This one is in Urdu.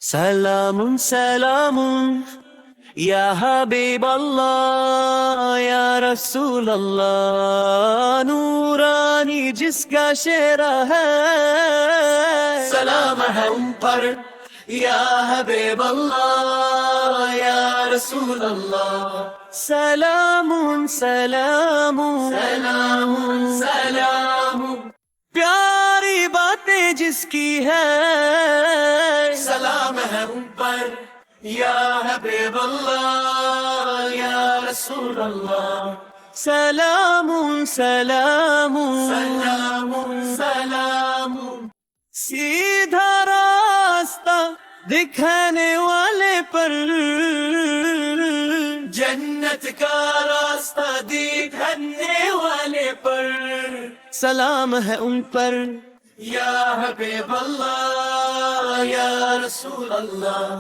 سلام سلام یا حبیب اللہ یا رسول اللہ، نورانی جس کا شعرہ ہے، سلام ہے ان پر یا حبیب اللہ یا رسول اللہ، سلام سلام سلام سلام، پیاری باتیں جس کی ہے، سلام ہے ان پر یا حبیب اللہ یا رسول اللہ، سلام سلام سلام سلام، سیدھا راستہ دکھانے والے پر، جنت کا راستہ دکھانے والے پر، سلام ہے ان پر یا حبیب اللہ یا رسول اللہ،